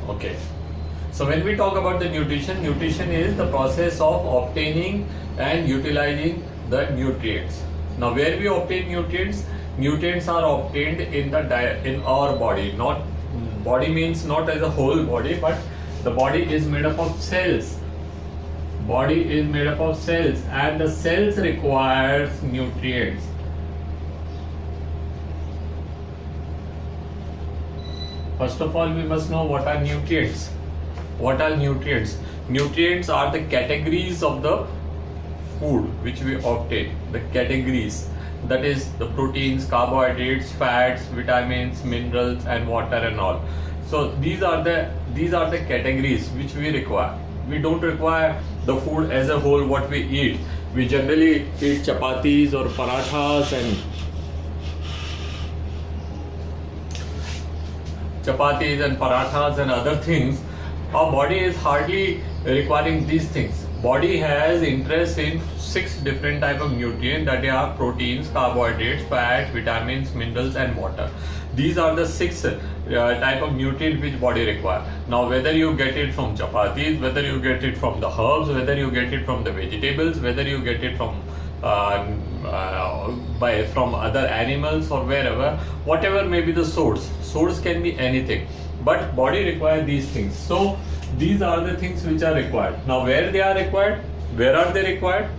Okay. So when we talk about the nutrition, nutrition is the process of obtaining and utilizing the nutrients. Now where we obtain nutrients? Nutrients are obtained in the in our body. Not body means not as a whole body, but the body is made up of cells. Body is made up of cells, and the cells requires nutrients. First of all, we must know what are nutrients. What are nutrients? Nutrients are the categories of the food which we obtain. The categories, that is the proteins, carbohydrates, fats, vitamins, minerals, and water and all. So these are the categories which we require. We don't require the food as a whole what we eat. We generally eat chapatis or parathas and other things. Our body is hardly requiring these things. Body has interest in 6 different type of nutrients, that are proteins, carbohydrates, fat, vitamins, minerals, and water. These are the 6 type of nutrient which body require. Now whether you get it from chapatis, whether you get it from the herbs, whether you get it from the vegetables, whether you get it from from other animals or wherever, whatever may be the source can be anything, but body require these things. So these are the things which are required. Now where they are required? Where are they required?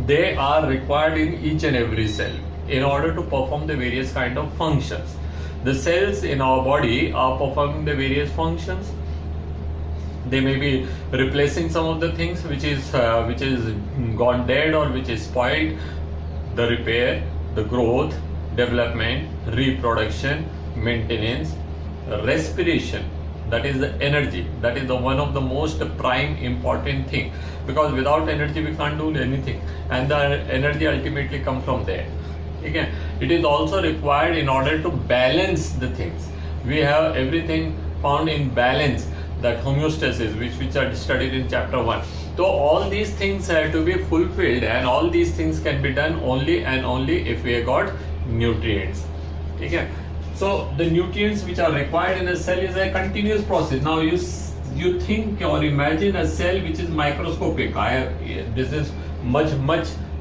They are required in each and every cell in order to perform the various kind of functions. The cells in our body are performing the various functions. They may be replacing some of the things which is gone dead or which is spoiled. The repair, the growth, development, reproduction, maintenance, respiration, that is the energy. That is the one of the most prime important thing, because without energy we can't do anything, and the energy ultimately comes from there. Okay. It is also required in order to balance the things. We have everything found in balance, that homeostasis which are studied in chapter 1. So all these things have to be fulfilled, and all these things can be done only and only if we have got nutrients. Okay. So the nutrients which are required in a cell is a continuous process. Now you think or imagine a cell which is microscopic. This is much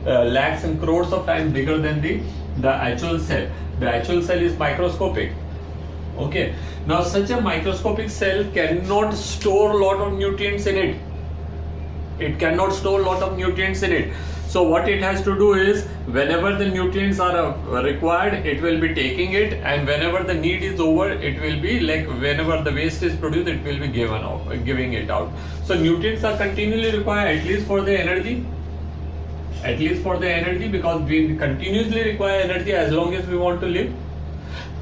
lakhs and crores of times bigger than the actual cell. The actual cell is microscopic. Okay. Now such a microscopic cell cannot store a lot of nutrients in it. It cannot store a lot of nutrients in it. So what it has to do is, whenever the nutrients are required, it will be taking it, and whenever the need is over, it will be like whenever the waste is produced, it will be giving it out. So nutrients are continually required, at least for the energy. At least for the energy, because we continuously require energy as long as we want to live.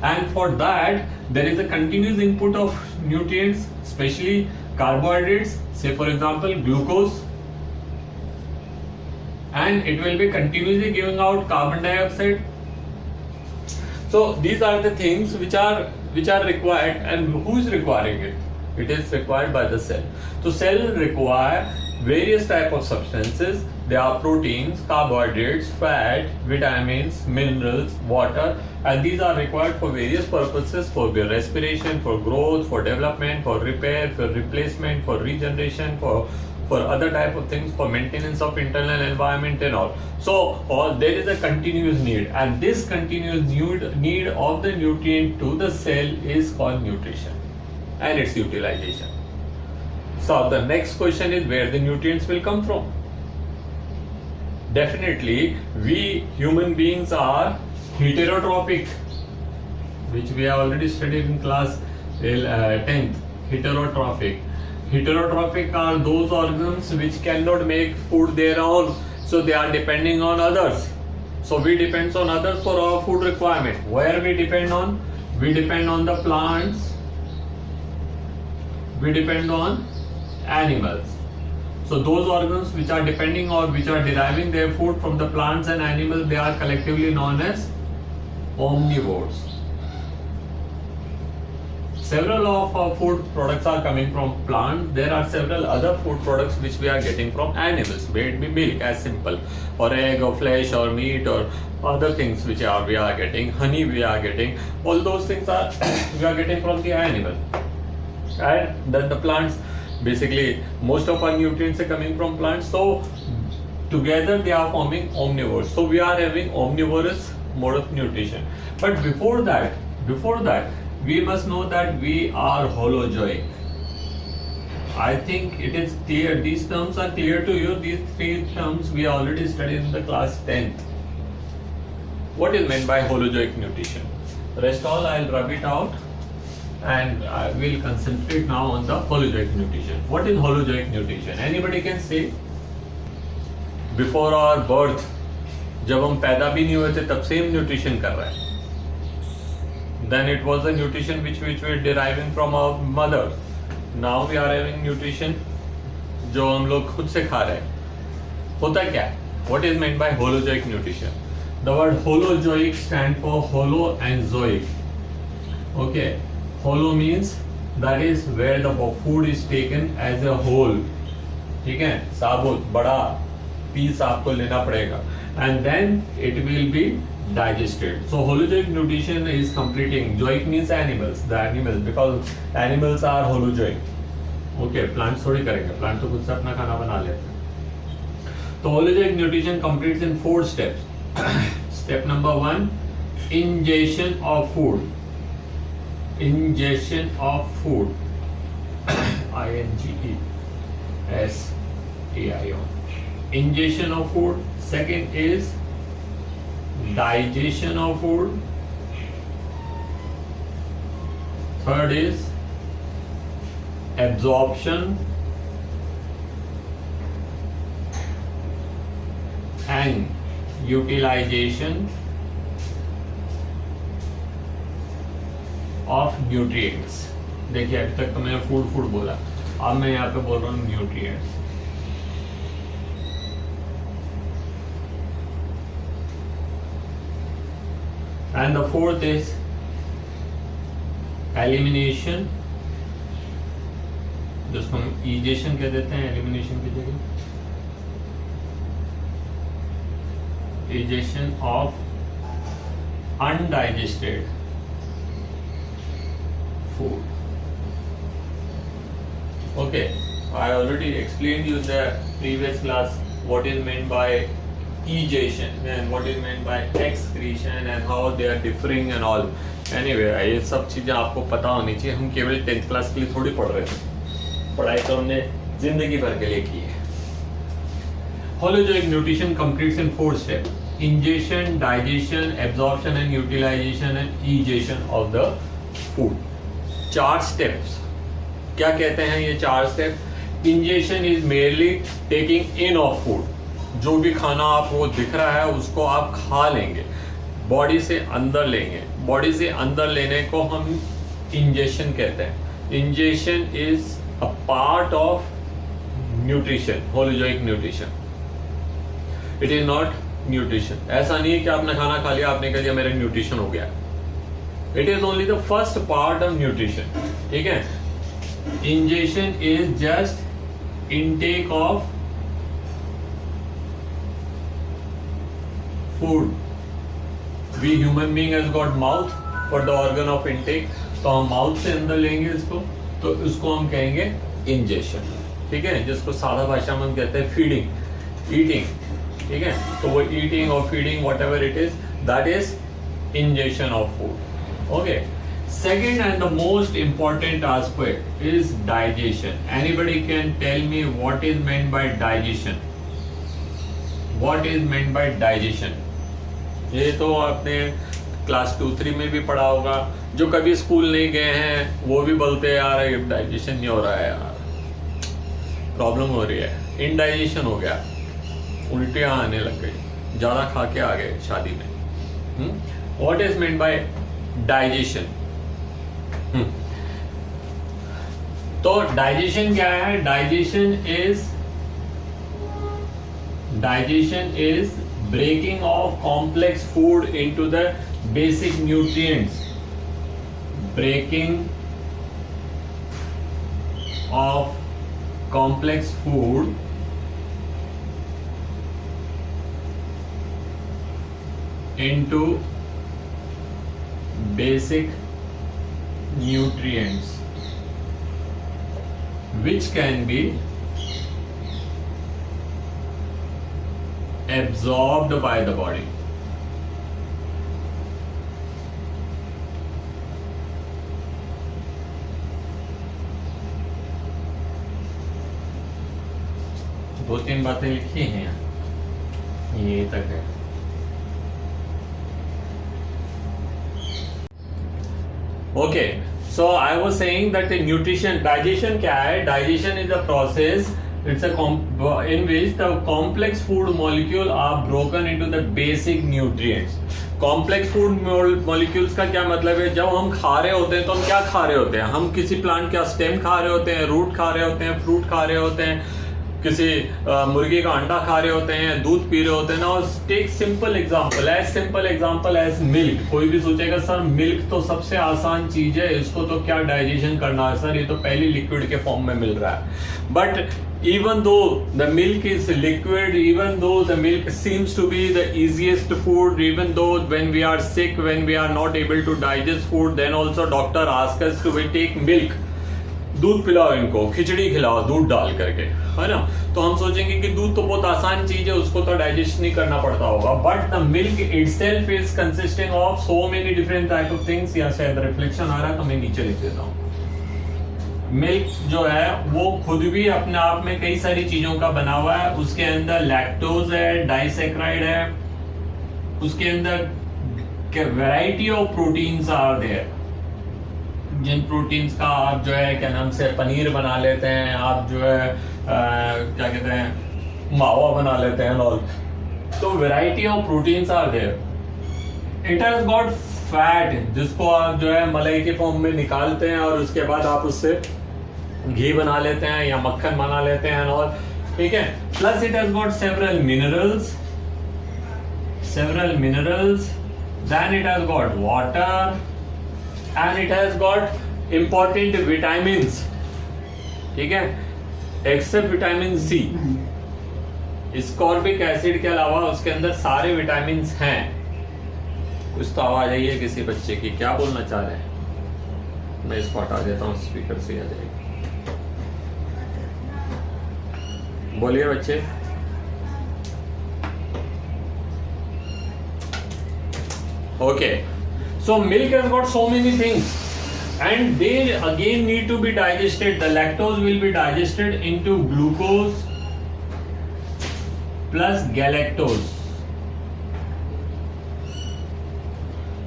And for that, there is a continuous input of nutrients, especially carbohydrates, say for example glucose, and it will be continuously giving out carbon dioxide. So these are the things which are required, and who is requiring it? It is required by the cell. So cell require various type of substances. They are proteins, carbohydrates, fat, vitamins, minerals, water, and these are required for various purposes: for respiration, for growth, for development, for repair, for replacement, for regeneration, for other type of things, for maintenance of internal environment and all. So there is a continuous need, and this continuous need of the nutrient to the cell is called nutrition and its utilization. So the next question is, where the nutrients will come from? Definitely, we human beings are heterotrophic, which we have already studied in class 10th. Heterotrophic. Heterotrophic are those organs which cannot make food their own, so they are depending on others. So we depend on others for our food requirement. Where we depend on? We depend on the plants. We depend on animals. So those organs which are depending or which are deriving their food from the plants and animals, they are collectively known as omnivores. Several of our food products are coming from plants. There are several other food products which we are getting from animals, be it be milk, as simple, or egg, or flesh, or meat, or other things which we are getting. Honey we are getting. All those things are we are getting from the animal. and then the plants, basically most of our nutrients are coming from plants, so together they are forming omnivores. So we are having omnivorous mode of nutrition. But before that we must know that we are holozoic. I think it is clear, these terms are clear to you. These three terms we already studied in the class 10th. What is meant by holozoic nutrition? Rest all I'll rub it out, and I will concentrate now on the holozoic nutrition. What is holozoic nutrition? Anybody can say? Before our birth, जब हम पैदा भी नहीं हुए थे तब से हम न्यूट्रिशन कर रहे हैं. Then it was the nutrition which we were deriving from our mother. Now we are having nutrition जो हम लोग खुद से खा रहे हैं. होता क्या है? What is meant by holozoic nutrition? The word holozoic stands for holo and zoic. Okay, holo means that is where the food is taken as a whole. ठीक है, साबुत बड़ा पीस आपको लेना पड़ेगा, and then it will be digested. So holozoic nutrition is completing. Zoic means animals, the animals, because animals are holozoic. Okay, plants थोड़ी करेंगे, plant तो खुद से अपना खाना बना लेते हैं. तो holozoic nutrition completes in 4 steps. Step number 1, ingestion of food. Ingestion of food. INGESTION. Ingestion of food. Second is digestion of food. Third is absorption and utilization of nutrients. देखिए अभी तक तो मैंने फूड बोला, अब मैं यहाँ पे बोल रहा हूँ nutrients. And the fourth is elimination, जिसको हम egestion कह देते हैं, elimination की जगह egestion of undigested food. Okay, I already explained you in the previous class what is meant by egestion and what is meant by excretion and how they are differing and all. Anyway, ये सब चीज़ें आपको पता होनी चाहिए. हम केवल 10th class के लिए थोड़ी पढ़ रहे थे, पढ़ाई तो हमने जिंदगी भर के लिए की है. Holozoic nutrition completes in 4 steps: ingestion, digestion, absorption and utilization and egestion of the food. 4 steps. क्या कहते हैं ये 4 steps? Ingestion is merely taking in of food. जो भी खाना आपको दिख रहा है उसको आप खा लेंगे, बॉडी से अंदर लेंगे. बॉडी से अंदर लेने को हम इंजेक्शन कहते हैं. Injection is a part of nutrition, holozoic nutrition. It is not nutrition. ऐसा नहीं है कि आपने खाना खा लिया, आपने कह दिया मेरा न्यूट्रिशन हो गया. It is only the first part of nutrition. ठीक है, injection is just intake of food. We human being has got mouth for the organ of intake. तो हम माउथ से अंदर लेंगे इसको, तो इसको हम कहेंगे इंजेक्शन. ठीक है, जिसको सादा भाषा में हम कहते हैं फीडिंग, ईटिंग. ठीक है, तो वो ईटिंग और feeding what ever it is, that is injection of food. Okay, second and the most important aspect is digestion. Anybody can tell me what is meant by digestion? What is meant by digestion? ये तो आपने class 2-3 में भी पढ़ा होगा. जो कभी school नहीं गए हैं वो भी बोलते हैं यार डाइजेशन नहीं हो रहा है, यार प्रॉब्लम हो रही है, इनडाइजेशन हो गया, उल्टियाँ आने लग गई, ज़्यादा खा के आ गए शादी में. What is meant by digestion? तो डाइजेशन क्या है? Digestion is breaking of complex food into the basic nutrients. Breaking of complex food into basic nutrients. which can be absorbed by the body. दो तीन बातें लिखी हैं ये तक है. Okay, so I was saying that the nutrition, digestion क्या है? Digestion is a process. It's in which the complex food molecule are broken into the basic nutrients. Complex food molecules का क्या मतलब है? जब हम खा रहे होते हैं तो हम क्या खा रहे होते हैं? हम किसी प्लांट का स्टेम खा रहे होते हैं, रूट खा रहे होते हैं, फ्रूट खा रहे होते हैं, किसी मुर्गी का अंडा खा रहे होते हैं, दूध पी रहे होते हैं. Now take simple example as milk. कोई भी सोचेगा सर मिल्क तो सबसे आसान चीज है, इसको तो क्या डाइजेशन करना है सर, ये तो पहले लिक्विड के फॉर्म में मिल रहा है. But even though the milk is liquid, even though the milk seems to be the easiest food, even though when we are sick, when we are not able to digest food, then also doctor ask us to take milk. दूध पिलाओ इनको, खिचड़ी खिलाओ दूध डाल करके, है ना. तो हम सोचेंगे कि दूध तो बहुत आसान चीज है, उसको तो डाइजेस्ट नहीं करना पड़ता होगा. But the milk itself is consisting of so many different type of things. या शायद रिफ्लेक्शन आ रहा है तो मैं नीचे लिख देता हूँ. मिल्क जो है वो खुद भी अपने आप में कई सारी चीजों का बना हुआ है. उसके अंदर लैक्टोज है, डाइसैकेराइड है, उसके अंदर variety of proteins are there. जिन प्रोटीन्स का आप जो है क्या नाम से पनीर बना लेते हैं, आप जो है क्या कहते हैं मावा बना लेते हैं और तो variety of proteins are there. It has got fat जिसको आप जो है मलाई के फॉर्म में निकालते हैं और उसके बाद आप उससे घी बना लेते हैं या मक्खन बना लेते हैं और ठीक है. Plus it has got several minerals, then it has got water and it has got important vitamins. ठीक है, except vitamin C. Ascorbic acid के अलावा उसके अंदर सारे विटामिन हैं. कुछ तो आवाज आई है किसी बच्चे की, क्या बोलना चाह रहे हैं? मैं इसको हटा देता हूँ, स्पीकर से आ जाएगी. बोलिए बच्चे. Okay. So milk has got so many things and they again need to be digested. The lactose will be digested into glucose plus galactose.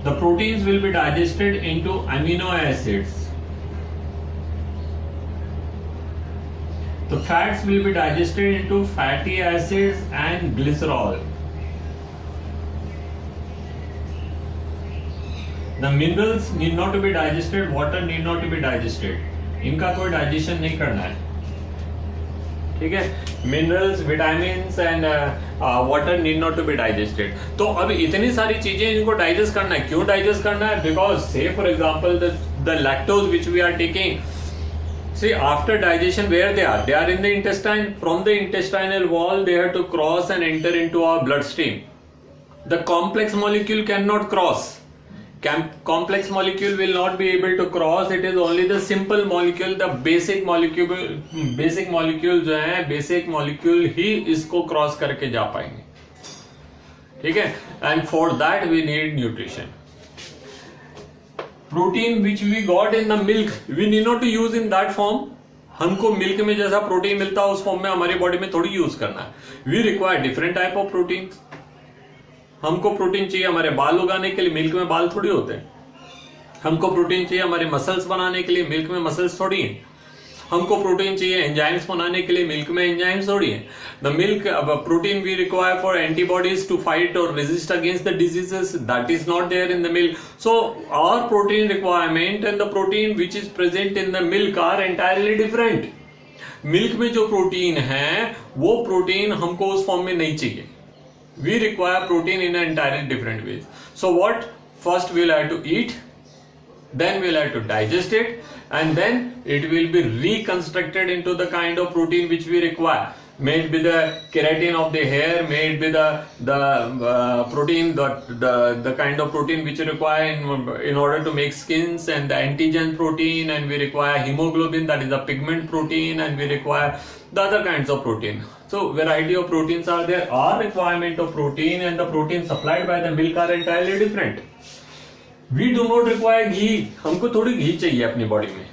The proteins will be digested into amino acids. The fats will be digested into fatty acids and glycerol. The minerals need not to be digested, water need not to be digested. इनका कोई digestion नहीं करना है. ठीक है. Minerals, vitamins and water need not to be digested. तो अब इतनी सारी चीजें इनको डाइजेस्ट करना है. क्यों डाइजेस्ट करना है? Because say for example the lactose which we are taking, see after digestion where they are in the intestine. From the intestinal wall they have to cross and enter into our bloodstream. The complex molecule cannot cross. Complex molecule will not be able to cross. It is only the simple molecule, the basic molecule जो है basic molecule ही इसको cross करके जा पाएंगे. ठीक है. And for that we need nutrition. Protein which we got in the milk, we need not to use in that form. हमको milk में जैसा प्रोटीन मिलता है उस फॉर्म में हमारी बॉडी में थोड़ी यूज करना है. We require different type of proteins. हमको प्रोटीन चाहिए हमारे बाल उगाने के लिए, मिल्क में बाल थोड़ी होते हैं. हमको प्रोटीन चाहिए हमारे मसल्स बनाने के लिए, मिल्क में मसल्स थोड़ी हैं. हमको प्रोटीन चाहिए एंजाइम्स बनाने के लिए, मिल्क में एंजाइम्स थोड़ी हैं. The milk protein we require for antibodies to fight और resist against the diseases, that is not there in the milk. So our protein requirement and the protein which is present in the milk are entirely different. Milk में जो protein है वो protein हमको उस form में नहीं चाहिए. We require protein in an entirely different ways. So what? First we'll have to eat, then we'll have to digest it, and then it will be reconstructed into the kind of protein which we require. made with the keratin of the hair, made with the protein, the kind of protein which you require in order to make skins, and the antigen protein, and we require hemoglobin, that is the pigment protein, and we require the other kinds of protein. So variety of proteins are there. Our requirement of protein and the protein supplied by the milk are entirely different. We do not require ghee. हमको थोड़ी घी चाहिए अपनी body में.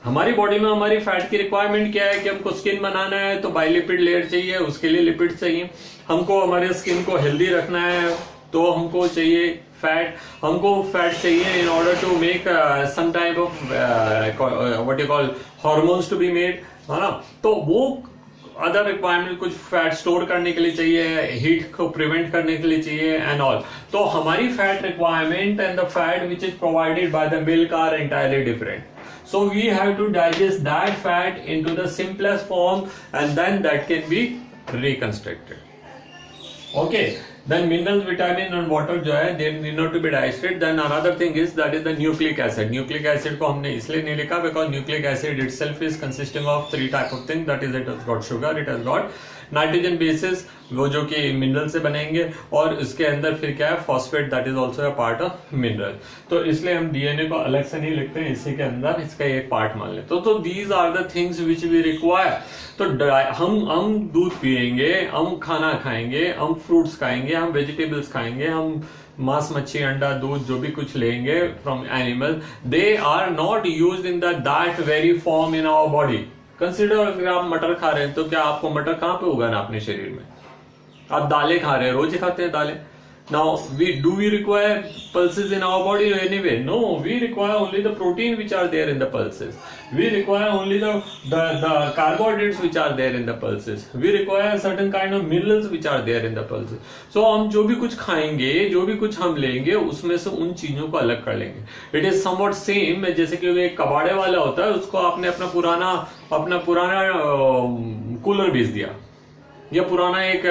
हमारी body में हमारी fat की requirement क्या है कि हमको स्किन बनाना है तो बाइलिपिड लेयर चाहिए, उसके लिए लिपिड चाहिए. हमको हमारे स्किन को हेल्दी रखना है तो हमको चाहिए फैट. हमको फैट चाहिए in order to make some type of what you call hormones to be made, है ना. तो वो अदर रिक्वायरमेंट कुछ फैट स्टोर करने के लिए चाहिए, हीट को प्रिवेंट करने के लिए चाहिए एंड ऑल. तो हमारी fat requirement and the fat which is provided by the milk are entirely different. So we have to digest that fat into the simplest form and then that can be reconstructed. Okay, then minerals, vitamin and water जो है they need not to be digested. Then another thing is that is the nucleic acid. Nucleic acid को हमने इसलिए नहीं लिखा because nucleic acid itself is consisting of 3 type of things. That is it has got sugar, it has got nitrogen bases वो जो कि mineral से बनेंगे, और इसके अंदर फिर क्या है phosphate, that is also a part of mineral. तो इसलिए हम डीएनए को अलग से नहीं लिखते हैं, इसी के अंदर इसका एक पार्ट मान लेते. तो these are the things which we require. तो हम दूध पियेंगे, हम खाना खाएंगे, हम फ्रूट्स खाएंगे, हम वेजिटेबल्स खाएंगे, हम मांस, मच्छी, अंडा, दूध जो भी कुछ लेंगे from animal, they are not used in that very form in our body. Consider अगर आप मटर खा रहे हैं तो क्या आपको मटर कहां पे उगाना अपने शरीर में? आप दालें खा रहे हैं, रोज खाते हैं दालें. Now do we require pulses in our body anyway? No, we require only the protein which are there in the pulses. We require only the carbohydrates which are there in the pulses. We require certain kind of minerals which are there in the pulses. So हम जो भी कुछ खाएंगे, जो भी कुछ हम लेंगे, उसमें से उन चीजों को अलग कर लेंगे. It is somewhat same जैसे कि एक कबाड़े वाला होता है, उसको आपने अपना पुराना कूलर बेच दिया, या पुराना एक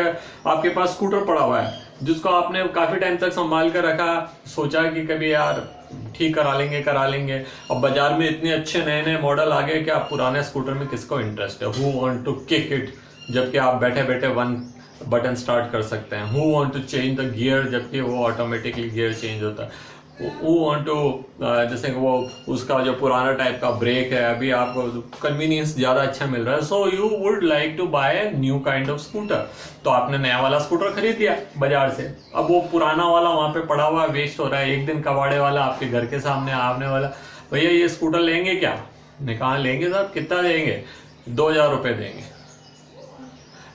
आपके पास स्कूटर पड़ा हुआ है जिसको आपने काफी टाइम तक संभाल कर रखा, सोचा कि कभी यार ठीक करा लेंगे. अब बाजार में इतने अच्छे नए मॉडल आ गए कि आप पुराने स्कूटर में किसको इंटरेस्ट है? Who want to kick it, जबकि आप बैठे बैठे 1 बटन स्टार्ट कर सकते हैं. Who want to change the gear, जबकि वो ऑटोमेटिकली गियर चेंज होता है. वो वांट टू जैसे वो उसका जो पुराना टाइप का ब्रेक है, अभी आपको कन्वीनियंस ज्यादा अच्छा मिल रहा है. So you would like to buy a new kind of scooter. तो आपने नया वाला स्कूटर खरीद लिया बाजार से, अब वो पुराना वाला वहां पे पड़ा हुआ वेस्ट हो रहा है. एक दिन कबाड़े वाला आपके घर के सामने आने वाला, भैया ये स्कूटर लेंगे क्या? कहा लेंगे साहब, कितना देंगे? 2000 रुपए देंगे.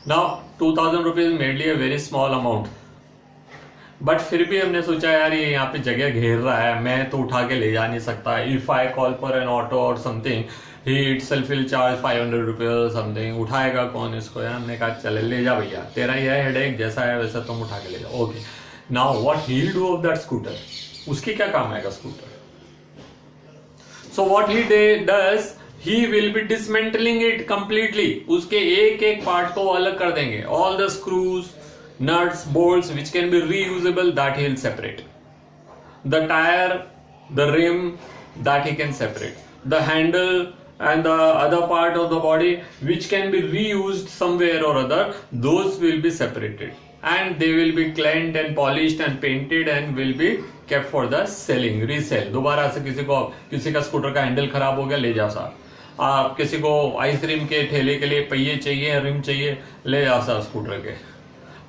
Now 2000 rupees medley a very small amount, but फिर भी हमने सोचा यार ये यहाँ पे जगह घेर रहा है, मैं तो उठा के ले जा नहीं सकता. If I call for an auto और something, he itself will charge 500 rupees something. उठाएगा कौन इसको यार? हमने कहा चले ले जा भैया, तेरा ये है हेडेक, जैसा है वैसा तुम उठा के ले जाओ. Okay, now what he will do of that scooter? उसकी क्या काम आएगा scooter? So what he does, he will be dismantling it completely. उसके एक एक पार्ट को अलग कर देंगे. all the screws, nuts, bolts which can be reusable, that he will separate. The tire, the rim, that he can separate. The handle and the other part of the body which can be reused somewhere or other, those will be separated and they will be cleaned and polished and painted and will be kept for the selling, resell. दोबारा से किसी का scooter का handle खराब हो गया, ले जाओ साहब. आप किसी को आइसक्रीम के ठेले के लिए पहिए चाहिए, रिम चाहिए, ले जाओ साहब स्कूटर के.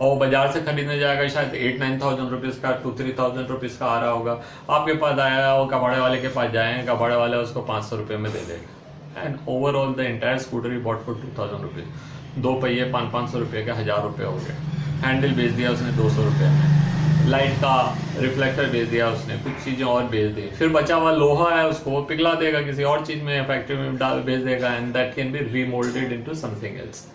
और बाजार से खरीदने जाएगा शायद 8-9,000 रुपीज का, 2-3,000 रुपीज का आ रहा होगा. आपके पास आया, वो कबाड़े वाले के पास जाए, कबाड़े वाले उसको 500 रुपए में दे देगा. And overall the entire scooter he bought for 2,000 rupees. 2 पहिए 500 रुपए के 1000 रुपए हो गए. हैंडल बेच दिया उसने 200 रुपए में. लाइट का रिफ्लेक्टर बेच दिया उसने, कुछ चीजें और बेच दी. फिर बचा हुआ लोहा है उसको पिघला देगा, किसी और चीज में फैक्ट्री में डाल बेच देगा, and that can be remoulded into something else.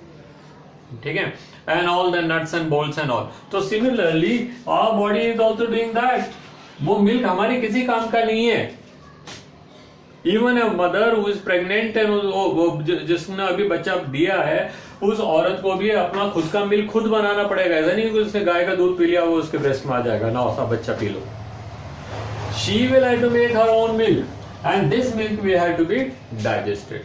ठीक है, and all the nuts and bolts and all. तो similarly our body is also doing that. वो मिल्क हमारी किसी काम का नहीं है. Even a mother who is pregnant and जिसने अभी बच्चा दिया है, उस औरत को भी अपना खुद का मिल्क खुद बनाना पड़ेगा. ऐसा नहीं कि उसने गाय का दूध पी लिया वो उसके ब्रेस्ट में आ जाएगा, ना उसका बच्चा पी लो. She will have to make her own milk and this milk will have to be digested.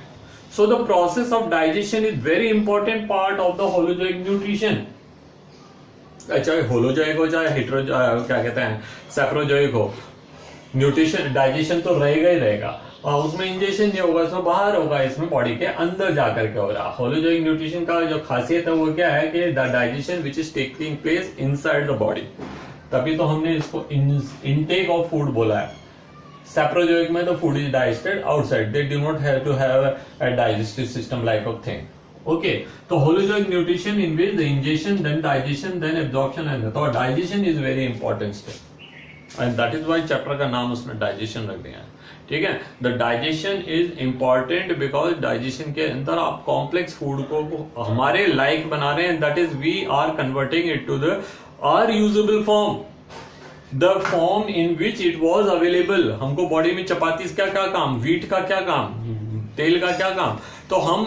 So the process of digestion is very important part of the holozoic nutrition. चाहे होलोजोइक हो चाहे हेट्रो क्या कहते हैं सेप्रोजोइक हो, nutrition digestion तो रहेगा ही रहेगा। उसमें इंजेक्शन नहीं होगा, इसमें बाहर होगा, इसमें बॉडी के अंदर जाकर के होगा। होलोजोइक न्यूट्रिशन का जो खासियत है वो क्या है कि the digestion which is taking place inside the body, तभी तो हमने इसको इनटेक ऑफ फूड बोला है। सेप्रोजोइक में तो food is digested outside, they do not have to have a digestive system like of thing. Okay, तो holozoic nutrition in which the ingestion then digestion then absorption and तो digestion is very important step and that is why chapter का नाम उसने digestion रख दिया है। ठीक है, the digestion is important because digestion के अंदर आप कॉम्प्लेक्स फूड को हमारे लाइक बना रहे हैं, that is we are converting it to the are usable form, the form in which it was available. हमको बॉडी में चपाती का क्या काम, व्हीट का क्या काम, तेल का क्या काम, तो हम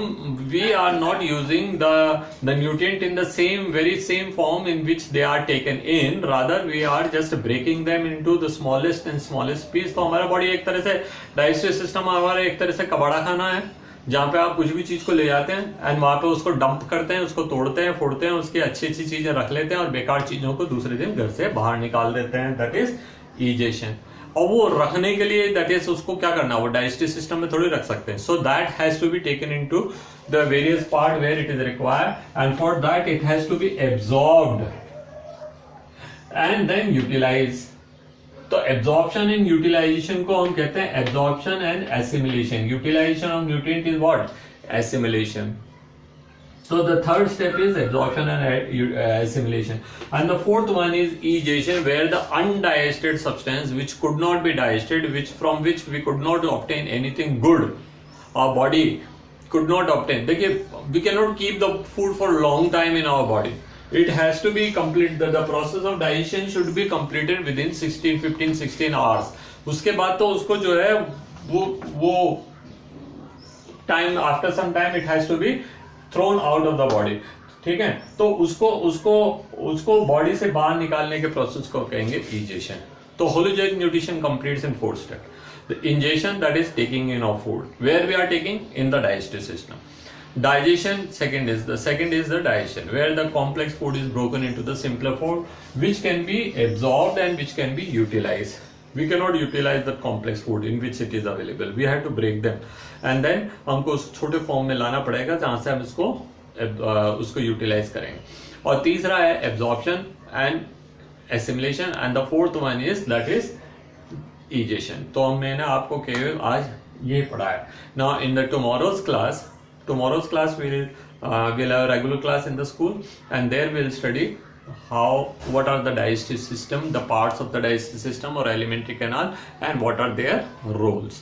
we are not using the nutrient in the same very same form in which they are taken in, rather we are just breaking them into the smallest and smallest piece. तो हमारा बॉडी एक तरह से digestive system हमारा एक तरह से कबाड़ा खाना है, जहां पे आप कुछ भी चीज को ले जाते हैं एंड वहां पे उसको डंप करते हैं, उसको तोड़ते हैं, फोड़ते हैं, उसकी अच्छी अच्छी चीजें रख लेते हैं और बेकार चीजों को दूसरे दिन घर से बाहर निकाल देते हैं, दैट इज इजेशन। और वो रखने के लिए दैट इज उसको क्या करना, वो डाइजेस्टिव सिस्टम में थोड़ी रख सकते हैं। So that has to be taken into the various part where it is required and for that it has to be absorbed and then utilize. तो एब्जॉर्प्शन एंड यूटिलाइजेशन को हम कहते हैं absorption and assimilation. Utilization of nutrient is what, assimilation. So the third step is absorption and assimilation, and the fourth one is egestion, where the undigested substance which could not be digested, from which we could not obtain anything good, our body could not obtain. देखिए, we cannot keep the food for long time in our body. It has to be complete. The process of digestion should be completed within 16 hours. उसके बाद तो उसको जो है वो time after some time it has to be thrown out of the body. ठीक है, तो उसको बॉडी से बाहर निकालने के प्रोसेस को कहेंगे इजेशन। तो holozoic nutrition completes in 4 step. The ingestion that is taking in of food, where we are taking in the digestive system. Digestion, second is the digestion, where the complex food is broken into the simpler food, which can be absorbed and which can be utilized. We cannot utilize the complex food in which it is available. We have to break them, and then हमको उस छोटे form में लाना पड़ेगा जहाँ से हम उसको यूटिलाइज करेंगे। और तीसरा है absorption and assimilation, and the fourth one is that is egestion. तो मैंने आपको केवल आज ये पढ़ा है। Now in the tomorrow's class we'll have a regular class in the school, and there we'll study what are the digestive system, the parts of the digestive system or alimentary canal, and what are their roles.